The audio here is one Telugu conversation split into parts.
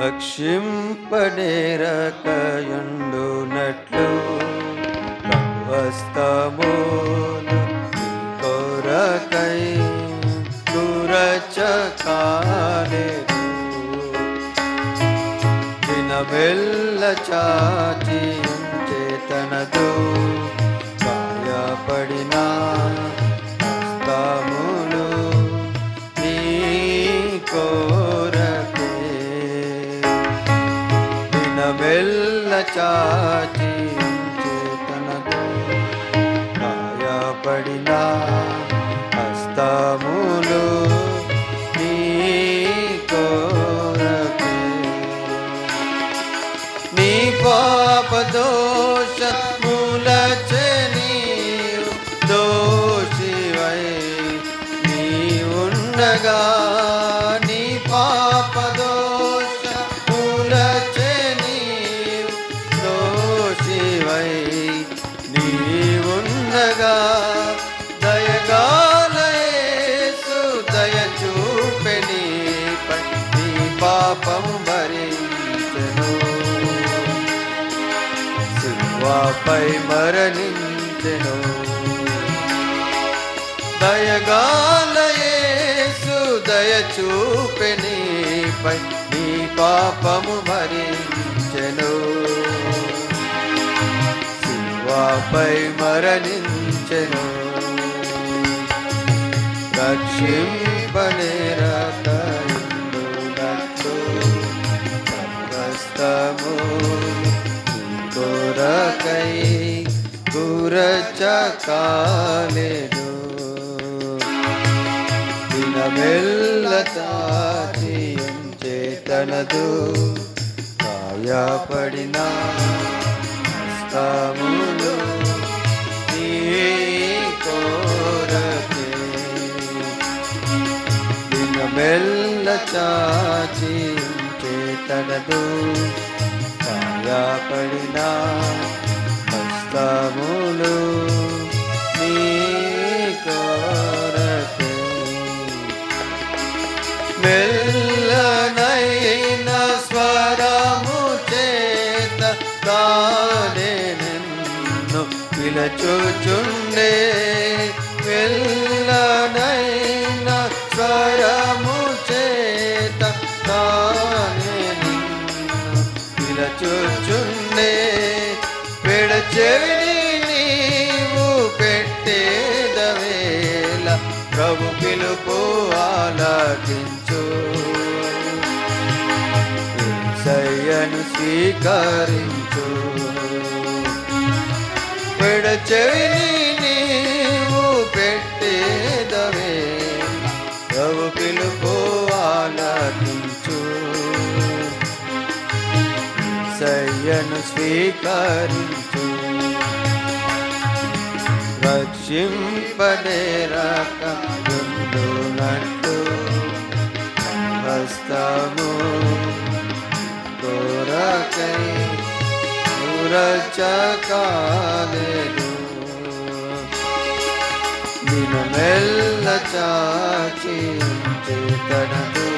రక్షింపనేరకయుండునట్లు హస్తములు కొరకై కురచకాలెను. దినమెల్ల చాచి చేతనదు గాయపడిన హస్తములు నీ కొరకే. దినమెల్ల చాచి చేతనదు గాయపడిన హస్తములు నీ కొరకే. నీ పాపదోషములచే నీవు దోషివై నీ ఉండగా, నీ పాపదోషములచే నీవు దోషివై నీ ఉండగా, దయగాల యేసు దయ చూపె నీపై నీ పాపం భరించెను. సిలువపై మరణించెను. దయగాల యేసు దయ చూపె నీపై నీ పాపము భరించెను. సిలువపై మరణించెను. రక్షింపనేరకయుండునట్లు హస్తములు కొరకై కురచకాలెను. దినమెల్ల చాచి చేతనదు గాయపడిన హస్తములు నీ కొరకే. దినమెల్ల చాచి చేతనదు గాయపడిన హస్తములు నీ కొరకే. మెల్లనైన స్వరము చేత తానే నిన్ను పిలచుచుండే. మెల్లనైన స్వరము చేత తానే నిన్ను పిలచుచుండే. పెడచెవిని నీవు పెట్టేదవేళ ప్రభు పిలుపు ఆలకించు. యేసయ్యను స్వీకరించు. పెడచెవిని నీవు పెట్టేదవేళ ప్రభు పిలుపు ఆలకించు. యేసయ్యను స్వీకరించు. రక్షింపనేరకయుండునట్లు హస్తము కొరకై కురచకాలెను. దినమెల్ల చాచి చేతనదు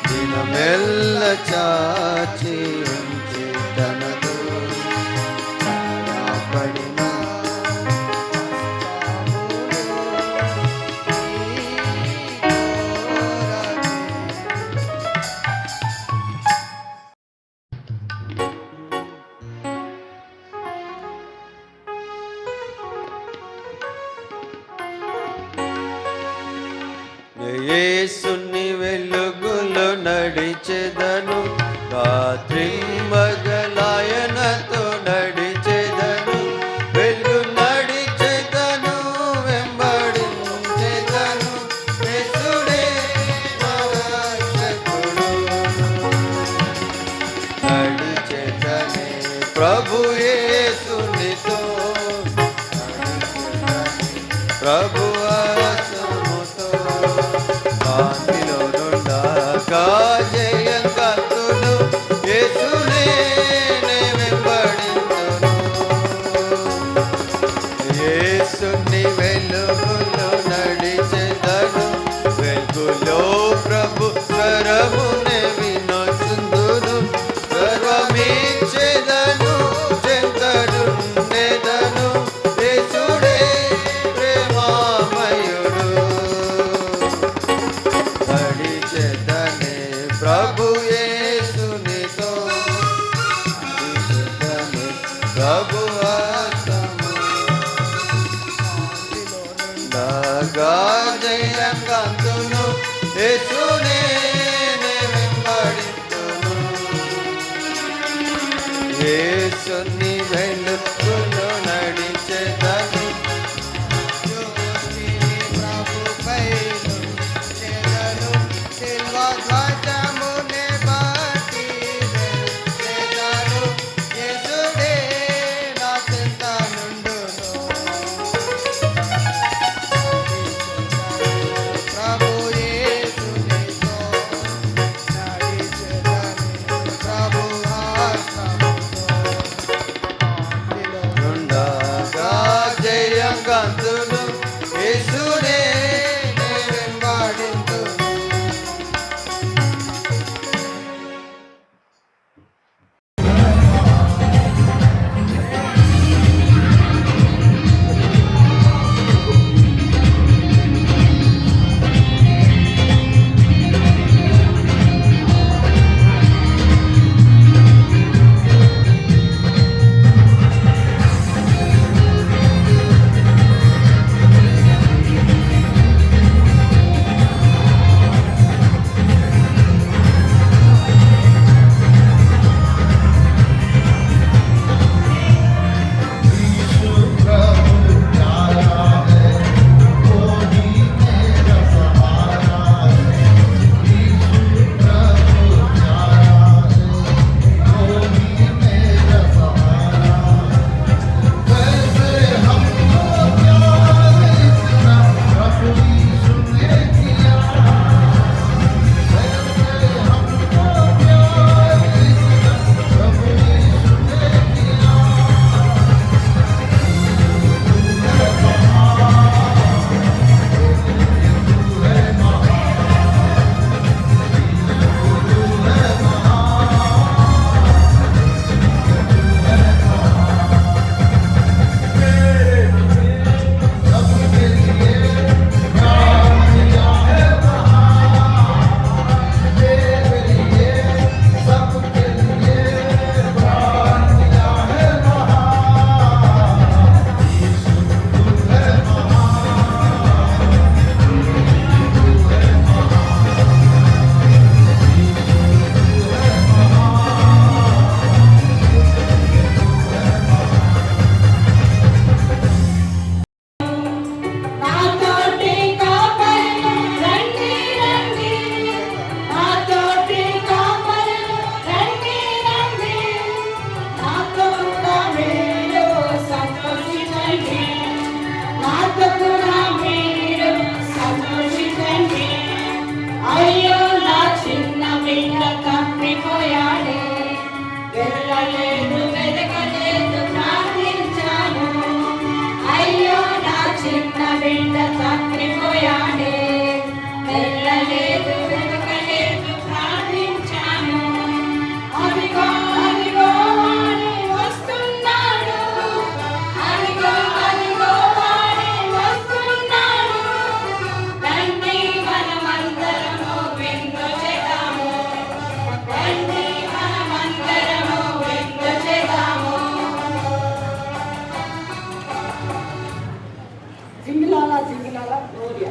దినమెల్ల చాచి చేతనదు గాయపడిన యేసుని వెలుగులో నడిచెదను, రాత్రింబగలాయనతో నడిచెదను. వెలుగు నడిచెదను, వెంబడించెదను. యేసుడే నా రక్షకుడు. నడిచెదనే ప్రభు యేసునితో, ప్రభు ఆసముతో కాంతిలో నుండగా జయంగా ధ్వజమునే బట్టి వేదను యేసుడే నా చెంత నుండును. ప్రభు యేసునితో నడిచెదను ప్రభు హస్తములో. ఉండగా జయంగంతులు యేసునే నే వెంబడింతును. Gloria,